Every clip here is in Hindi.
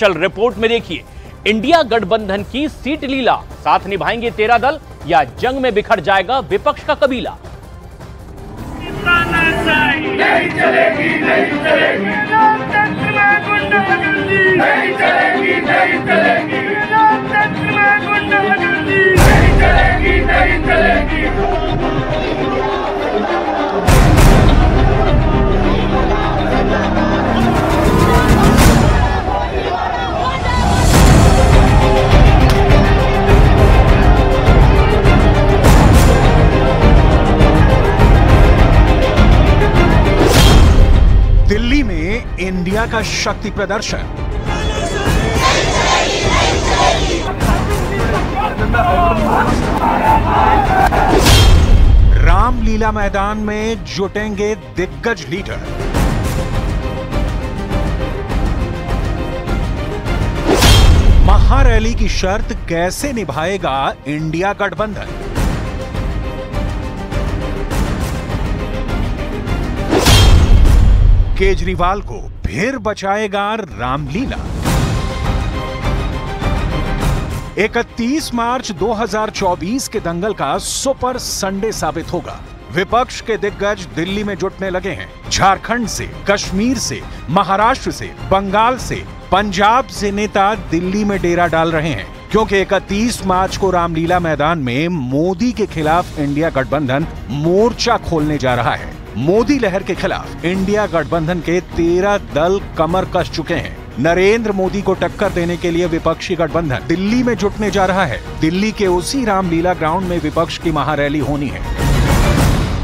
स्पेशल रिपोर्ट में देखिए इंडिया गठबंधन की सीट लीला, साथ निभाएंगे 13 दल या जंग में बिखर जाएगा विपक्ष का कबीला। नहीं चलेगी, नहीं चलेगी, लोकतंत्र में गुंडागर्दी नहीं चलेगी, नहीं चलेगी, लोकतंत्र में गुंडागर्दी नहीं चलेगी, नहीं चलेगी। दिल्ली में इंडिया का शक्ति प्रदर्शन। रामलीला मैदान में जुटेंगे दिग्गज लीडर। महारैली की शर्त कैसे निभाएगा इंडिया गठबंधन? केजरीवाल को फिर बचाएगा रामलीला। 31 मार्च 2024 के दंगल का सुपर संडे साबित होगा। विपक्ष के दिग्गज दिल्ली में जुटने लगे हैं। झारखंड से, कश्मीर से, महाराष्ट्र से, बंगाल से, पंजाब से नेता दिल्ली में डेरा डाल रहे हैं, क्योंकि 31 मार्च को रामलीला मैदान में मोदी के खिलाफ इंडिया गठबंधन मोर्चा खोलने जा रहा है। मोदी लहर के खिलाफ इंडिया गठबंधन के 13 दल कमर कस चुके हैं। नरेंद्र मोदी को टक्कर देने के लिए विपक्षी गठबंधन दिल्ली में जुटने जा रहा है। दिल्ली के उसी रामलीला ग्राउंड में विपक्ष की महारैली होनी है।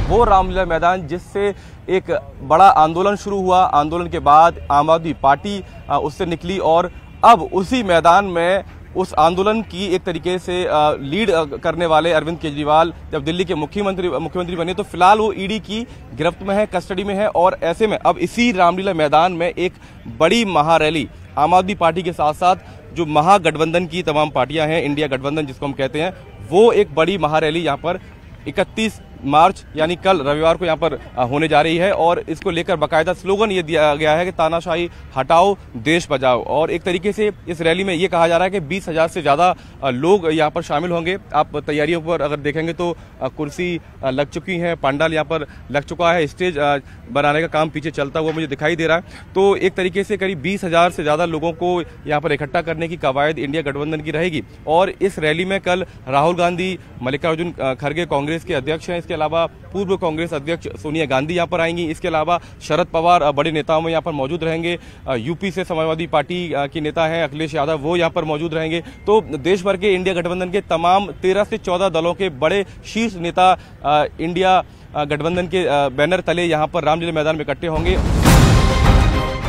वो रामलीला मैदान जिससे एक बड़ा आंदोलन शुरू हुआ, आंदोलन के बाद आम आदमी पार्टी उससे निकली और अब उसी मैदान में उस आंदोलन की एक तरीके से लीड करने वाले अरविंद केजरीवाल जब दिल्ली के मुख्यमंत्री बने तो फिलहाल वो ईडी की गिरफ्त में है, कस्टडी में है। और ऐसे में अब इसी रामलीला मैदान में एक बड़ी महारैली आम आदमी पार्टी के साथ साथ जो महागठबंधन की तमाम पार्टियां हैं, इंडिया गठबंधन जिसको हम कहते हैं, वो एक बड़ी महारैली यहाँ पर 31 मार्च यानी कल रविवार को यहाँ पर होने जा रही है। और इसको लेकर बाकायदा स्लोगन ये दिया गया है कि तानाशाही हटाओ, देश बचाओ। और एक तरीके से इस रैली में ये कहा जा रहा है कि 20,000 से ज्यादा लोग यहाँ पर शामिल होंगे। आप तैयारियों पर अगर देखेंगे तो कुर्सी लग चुकी है, पंडाल यहाँ पर लग चुका है, स्टेज बनाने का काम पीछे चलता हुआ मुझे दिखाई दे रहा है। तो एक तरीके से करीब 20,000 से ज्यादा लोगों को यहाँ पर इकट्ठा करने की कवायद इंडिया गठबंधन की रहेगी। और इस रैली में कल राहुल गांधी, मल्लिकार्जुन खड़गे कांग्रेस के अध्यक्ष हैं, इसके अलावा पूर्व कांग्रेस अध्यक्ष सोनिया गांधी यहाँ पर आएंगी। इसके अलावा शरद पवार बड़े नेताओं में यहाँ पर मौजूद रहेंगे। यूपी से समाजवादी पार्टी के नेता हैं अखिलेश यादव, वो यहाँ पर मौजूद रहेंगे। तो देश भर के इंडिया गठबंधन के तमाम 13 से 14 दलों के बड़े शीर्ष नेता इंडिया गठबंधन के बैनर तले यहाँ पर रामलीला मैदान में इकट्ठे होंगे।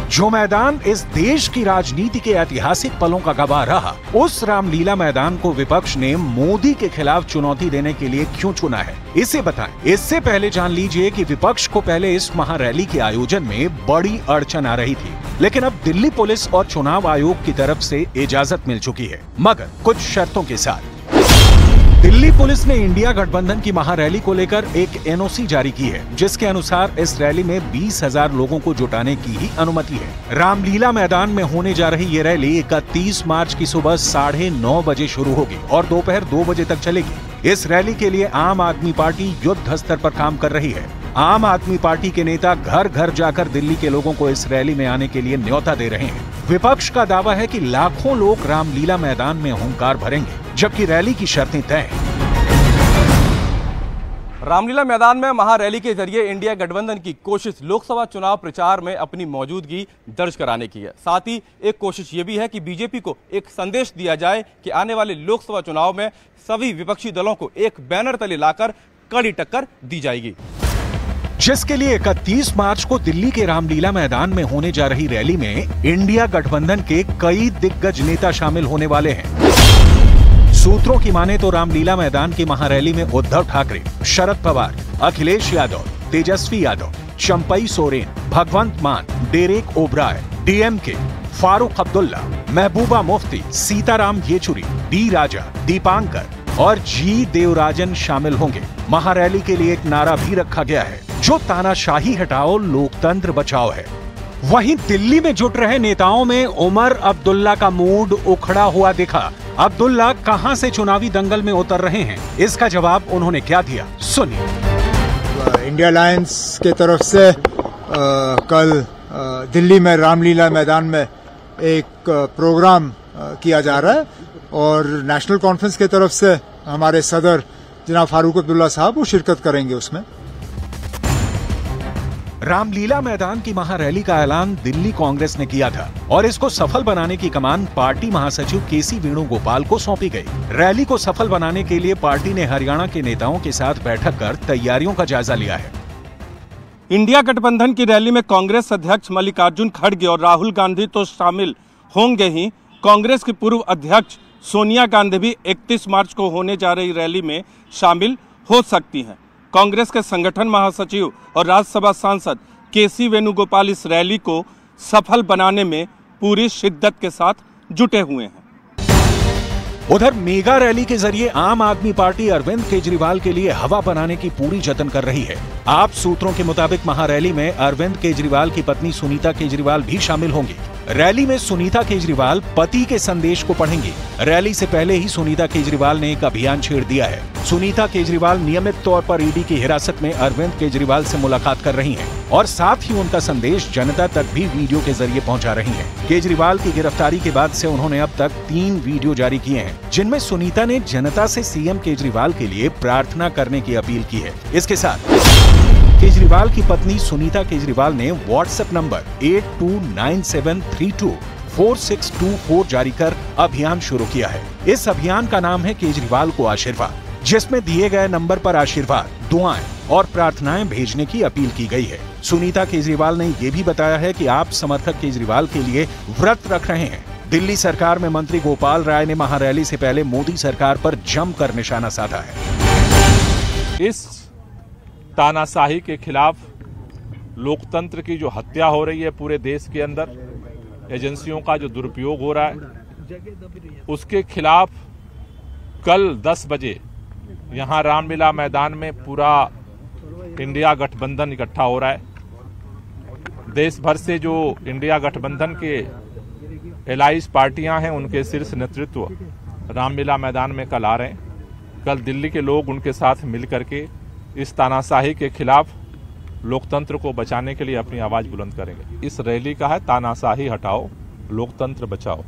जो मैदान इस देश की राजनीति के ऐतिहासिक पलों का गवाह रहा, उस रामलीला मैदान को विपक्ष ने मोदी के खिलाफ चुनौती देने के लिए क्यों चुना है, इसे बताएं। इससे पहले जान लीजिए कि विपक्ष को पहले इस महारैली के आयोजन में बड़ी अड़चन आ रही थी, लेकिन अब दिल्ली पुलिस और चुनाव आयोग की तरफ से इजाजत मिल चुकी है, मगर कुछ शर्तों के साथ। दिल्ली पुलिस ने इंडिया गठबंधन की महारैली को लेकर एक एनओसी जारी की है, जिसके अनुसार इस रैली में 20,000 लोगों को जुटाने की ही अनुमति है। रामलीला मैदान में होने जा रही ये रैली 31 मार्च की सुबह 9:30 बजे शुरू होगी और दोपहर 2 बजे तक चलेगी। इस रैली के लिए आम आदमी पार्टी युद्ध स्तर पर काम कर रही है। आम आदमी पार्टी के नेता घर घर जाकर दिल्ली के लोगों को इस रैली में आने के लिए न्योता दे रहे हैं। विपक्ष का दावा है कि लाखों लोग रामलीला मैदान में हुंकार भरेंगे, जबकि रैली की शर्तें तय हैं। रामलीला मैदान में महारैली के जरिए इंडिया गठबंधन की कोशिश लोकसभा चुनाव प्रचार में अपनी मौजूदगी दर्ज कराने की है। साथ ही एक कोशिश ये भी है कि बीजेपी को एक संदेश दिया जाए कि आने वाले लोकसभा चुनाव में सभी विपक्षी दलों को एक बैनर तले लाकर कड़ी टक्कर दी जाएगी, जिसके लिए 31 मार्च को दिल्ली के रामलीला मैदान में होने जा रही रैली में इंडिया गठबंधन के कई दिग्गज नेता शामिल होने वाले हैं। सूत्रों की माने तो रामलीला मैदान की महारैली में उद्धव ठाकरे, शरद पवार, अखिलेश यादव, तेजस्वी यादव, चंपई सोरेन, भगवंत मान, Derek O'Brien, DMK, Farooq Abdullah, Mehbooba Mufti, Sitaram Yechury, D राजा, दीपांकर और जी देवराजन शामिल होंगे। महारैली के लिए एक नारा भी रखा गया है, जो तानाशाही हटाओ लोकतंत्र बचाओ है। वहीं दिल्ली में जुट रहे नेताओं में उमर अब्दुल्ला का मूड उखड़ा हुआ दिखा। अब्दुल्ला कहां से चुनावी दंगल में उतर रहे हैं, इसका जवाब उन्होंने क्या दिया, सुनिए। इंडिया अलायंस के तरफ से कल दिल्ली में रामलीला मैदान में एक प्रोग्राम किया जा रहा है और नेशनल कॉन्फ्रेंस की तरफ से हमारे सदर जनाब फारूक अब्दुल्ला साहब वो शिरकत करेंगे उसमें। रामलीला मैदान की महारैली का ऐलान दिल्ली कांग्रेस ने किया था और इसको सफल बनाने की कमान पार्टी महासचिव केसी वेणुगोपाल को सौंपी गई। रैली को सफल बनाने के लिए पार्टी ने हरियाणा के नेताओं के साथ बैठक कर तैयारियों का जायजा लिया है। इंडिया गठबंधन की रैली में कांग्रेस अध्यक्ष मल्लिकार्जुन खड़गे और राहुल गांधी तो शामिल होंगे ही, कांग्रेस की पूर्व अध्यक्ष सोनिया गांधी भी 31 मार्च को होने जा रही रैली में शामिल हो सकती हैं। कांग्रेस के संगठन महासचिव और राज्यसभा सांसद केसी वेणुगोपाल इस रैली को सफल बनाने में पूरी शिद्दत के साथ जुटे हुए हैं। उधर मेगा रैली के जरिए आम आदमी पार्टी अरविंद केजरीवाल के लिए हवा बनाने की पूरी जतन कर रही है। आप सूत्रों के मुताबिक महारैली में अरविंद केजरीवाल की पत्नी सुनीता केजरीवाल भी शामिल होंगी। रैली में सुनीता केजरीवाल पति के संदेश को पढ़ेंगी। रैली से पहले ही सुनीता केजरीवाल ने एक अभियान छेड़ दिया है। सुनीता केजरीवाल नियमित तौर पर ईडी की हिरासत में अरविंद केजरीवाल से मुलाकात कर रही हैं और साथ ही उनका संदेश जनता तक भी वीडियो के जरिए पहुंचा रही हैं। केजरीवाल की गिरफ्तारी के बाद से उन्होंने अब तक 3 वीडियो जारी किए हैं, जिनमें सुनीता ने जनता से सीएम केजरीवाल के लिए प्रार्थना करने की अपील की है। इसके साथ केजरीवाल की पत्नी सुनीता केजरीवाल ने व्हाट्सएप नंबर 8297324624 जारी कर अभियान शुरू किया है। इस अभियान का नाम है केजरीवाल को आशीर्वाद, जिसमें दिए गए नंबर पर आशीर्वाद, दुआएं और प्रार्थनाएं भेजने की अपील की गई है। सुनीता केजरीवाल ने ये भी बताया है कि आप समर्थक केजरीवाल के लिए व्रत रख रहे हैं। दिल्ली सरकार में मंत्री गोपाल राय ने महारैली से पहले मोदी सरकार पर जमकर निशाना साधा है। इस तानाशाही के खिलाफ, लोकतंत्र की जो हत्या हो रही है पूरे देश के अंदर, एजेंसियों का जो दुरुपयोग हो रहा है, उसके खिलाफ कल 10 बजे यहां रामलीला मैदान में पूरा इंडिया गठबंधन इकट्ठा हो रहा है। देश भर से जो इंडिया गठबंधन के एलाइज पार्टियां हैं, उनके शीर्ष नेतृत्व रामलीला मैदान में कल आ रहे हैं। कल दिल्ली के लोग उनके साथ मिल करके इस तानाशाही के खिलाफ लोकतंत्र को बचाने के लिए अपनी आवाज बुलंद करेंगे। इस रैली का है तानाशाही हटाओ, लोकतंत्र बचाओ।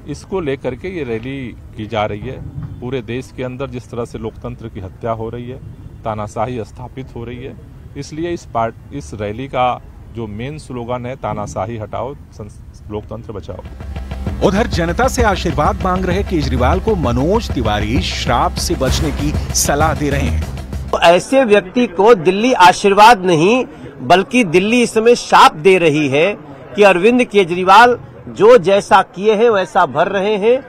इसको लेकर के ये रैली की जा रही है। पूरे देश के अंदर जिस तरह से लोकतंत्र की हत्या हो रही है, तानाशाही स्थापित हो रही है, इसलिए इस रैली का जो मेन स्लोगन है तानाशाही हटाओ, लोकतंत्र बचाओ। उधर जनता से आशीर्वाद मांग रहे केजरीवाल को मनोज तिवारी श्राप से बचने की सलाह दे रहे हैं। तो ऐसे व्यक्ति को दिल्ली आशीर्वाद नहीं बल्कि दिल्ली इस समय शाप दे रही है कि अरविंद केजरीवाल जो जैसा किए हैं वैसा भर रहे हैं।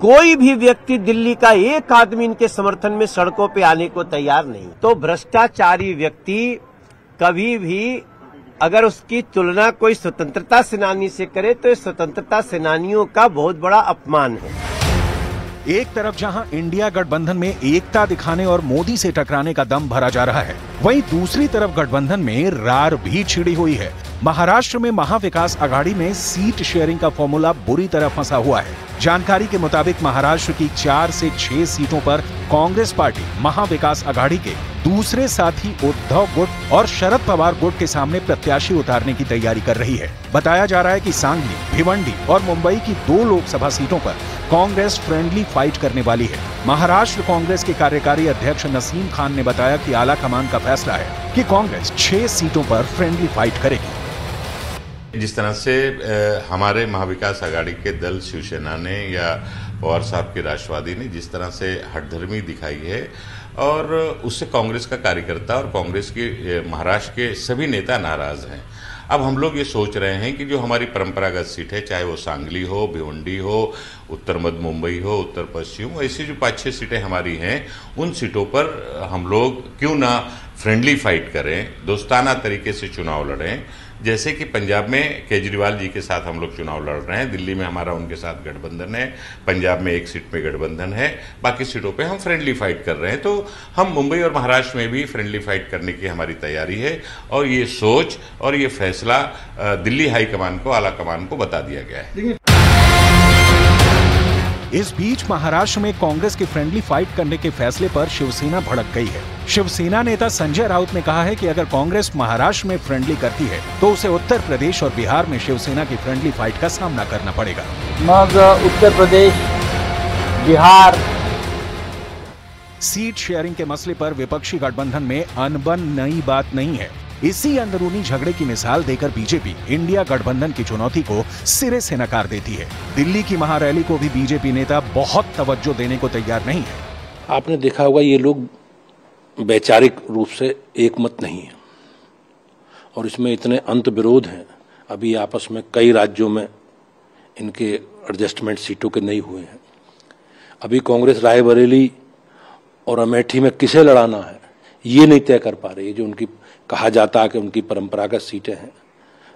कोई भी व्यक्ति दिल्ली का एक आदमी इनके समर्थन में सड़कों पे आने को तैयार नहीं। तो भ्रष्टाचारी व्यक्ति कभी भी अगर उसकी तुलना कोई स्वतंत्रता सेनानी से करे तो स्वतंत्रता सेनानियों का बहुत बड़ा अपमान है। एक तरफ जहां इंडिया गठबंधन में एकता दिखाने और मोदी से टकराने का दम भरा जा रहा है, वहीं दूसरी तरफ गठबंधन में रार भी छिड़ी हुई है। महाराष्ट्र में महाविकास आघाड़ी में सीट शेयरिंग का फॉर्मूला बुरी तरह फंसा हुआ है। जानकारी के मुताबिक महाराष्ट्र की 4 से 6 सीटों पर कांग्रेस पार्टी महाविकास आघाड़ी के दूसरे साथी उद्धव गुट और शरद पवार गुट के सामने प्रत्याशी उतारने की तैयारी कर रही है। बताया जा रहा है कि सांगली, भिवंडी और मुंबई की 2 लोकसभा सीटों पर कांग्रेस फ्रेंडली फाइट करने वाली है। महाराष्ट्र कांग्रेस के कार्यकारी अध्यक्ष नसीम खान ने बताया कि आला कमान का फैसला है कि कांग्रेस 6 सीटों पर फ्रेंडली फाइट करेगी। जिस तरह से हमारे महाविकास आघाड़ी के दल शिवसेना ने या पवार साहब के राष्ट्रवादी ने जिस तरह से हठधर्मी दिखाई है और उससे कांग्रेस का कार्यकर्ता और कांग्रेस के महाराष्ट्र के सभी नेता नाराज हैं। अब हम लोग ये सोच रहे हैं कि जो हमारी परंपरागत सीट है, चाहे वो सांगली हो, भिवंडी हो, उत्तर मध्य मुंबई हो, उत्तर पश्चिम, ऐसी जो 5-6 सीटें हमारी हैं, उन सीटों पर हम लोग क्यों ना फ्रेंडली फाइट करें, दोस्ताना तरीके से चुनाव लड़ें, जैसे कि पंजाब में केजरीवाल जी के साथ हम लोग चुनाव लड़ रहे हैं, दिल्ली में हमारा उनके साथ गठबंधन है, पंजाब में एक सीट पे गठबंधन है, बाकी सीटों पे हम फ्रेंडली फाइट कर रहे हैं। तो हम मुंबई और महाराष्ट्र में भी फ्रेंडली फाइट करने की हमारी तैयारी है और ये सोच और ये फैसला दिल्ली हाईकमान को, आला कमान को बता दिया गया है। इस बीच महाराष्ट्र में कांग्रेस की फ्रेंडली फाइट करने के फैसले पर शिवसेना भड़क गई है। शिवसेना नेता संजय राउत ने कहा है कि अगर कांग्रेस महाराष्ट्र में फ्रेंडली करती है तो उसे उत्तर प्रदेश और बिहार में शिवसेना की फ्रेंडली फाइट का सामना करना पड़ेगा। मग उत्तर प्रदेश, बिहार सीट शेयरिंग के मसले पर विपक्षी गठबंधन में अनबन नई बात नहीं है। इसी अंदरूनी झगड़े की मिसाल देकर बीजेपी इंडिया गठबंधन की चुनौती को सिरे से नकार देती है। दिल्ली की महारैली को भी बीजेपी नेता बहुत तवज्जो देने को तैयार नहीं है। आपने देखा होगा ये लोग वैचारिक रूप से एकमत नहीं है और इसमें इतने अंत विरोध हैं। अभी आपस में कई राज्यों में इनके एडजस्टमेंट सीटों के नहीं हुए हैं। अभी कांग्रेस रायबरेली और अमेठी में किसे लड़ाना है ये नहीं तय कर पा रही है, जो उनकी कहा जाता है कि उनकी परंपरागत सीटें हैं।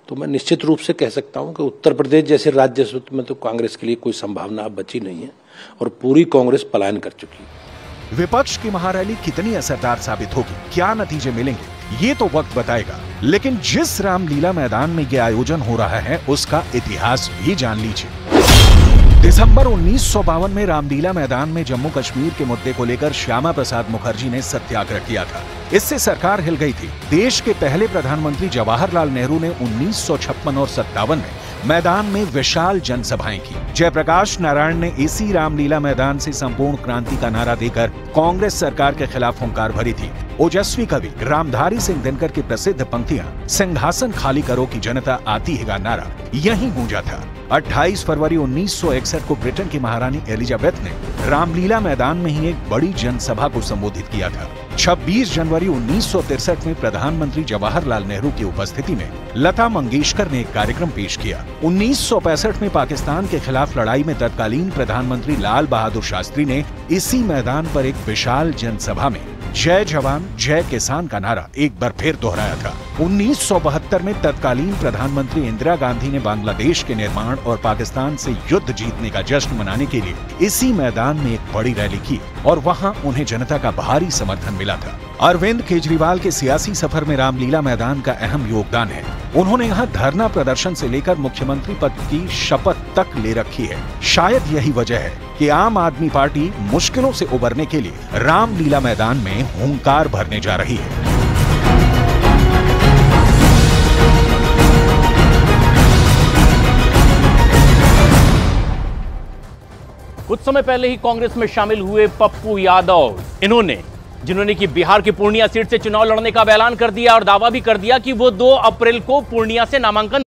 तो मैं निश्चित रूप से कह सकता हूं कि उत्तर प्रदेश जैसे राज्य में तो कांग्रेस के लिए कोई संभावना अब बची नहीं है और पूरी कांग्रेस पलायन कर चुकी है। विपक्ष की महारैली कितनी असरदार साबित होगी, क्या नतीजे मिलेंगे, ये तो वक्त बताएगा। लेकिन जिस रामलीला मैदान में ये आयोजन हो रहा है उसका इतिहास भी जान लीजिए। दिसंबर 1952 में रामलीला मैदान में जम्मू कश्मीर के मुद्दे को लेकर श्यामा प्रसाद मुखर्जी ने सत्याग्रह किया था। इससे सरकार हिल गई थी। देश के पहले प्रधानमंत्री जवाहरलाल नेहरू ने 1956 और 57 में मैदान में विशाल जनसभाएं की। जयप्रकाश नारायण ने इसी रामलीला मैदान से संपूर्ण क्रांति का नारा देकर कांग्रेस सरकार के खिलाफ हुंकार भरी थी। ओजस्वी कवि रामधारी सिंह दिनकर की प्रसिद्ध पंक्तियां सिंहासन खाली करो की जनता आती है का नारा यहीं गूंजा था। 28 फरवरी 1961 को ब्रिटेन की महारानी एलिजाबेथ ने रामलीला मैदान में ही एक बड़ी जनसभा को संबोधित किया था। 26 जनवरी 1963 में प्रधानमंत्री जवाहरलाल नेहरू की उपस्थिति में लता मंगेशकर ने एक कार्यक्रम पेश किया। 1965 में पाकिस्तान के खिलाफ लड़ाई में तत्कालीन प्रधानमंत्री लाल बहादुर शास्त्री ने इसी मैदान पर एक विशाल जनसभा में जय जवान जय किसान का नारा एक बार फिर दोहराया था। 1972 में तत्कालीन प्रधानमंत्री इंदिरा गांधी ने बांग्लादेश के निर्माण और पाकिस्तान से युद्ध जीतने का जश्न मनाने के लिए इसी मैदान में एक बड़ी रैली की और वहां उन्हें जनता का भारी समर्थन मिला था। अरविंद केजरीवाल के सियासी सफर में रामलीला मैदान का अहम योगदान है। उन्होंने यहाँ धरना प्रदर्शन से लेकर मुख्यमंत्री पद की शपथ तक ले रखी है। शायद यही वजह है कि आम आदमी पार्टी मुश्किलों से उबरने के लिए रामलीला मैदान में हुंकार भरने जा रही है। कुछ समय पहले ही कांग्रेस में शामिल हुए पप्पू यादव, जिन्होंने कि बिहार की पूर्णिया सीट से चुनाव लड़ने का ऐलान कर दिया और दावा भी कर दिया कि वो 2 अप्रैल को पूर्णिया से नामांकन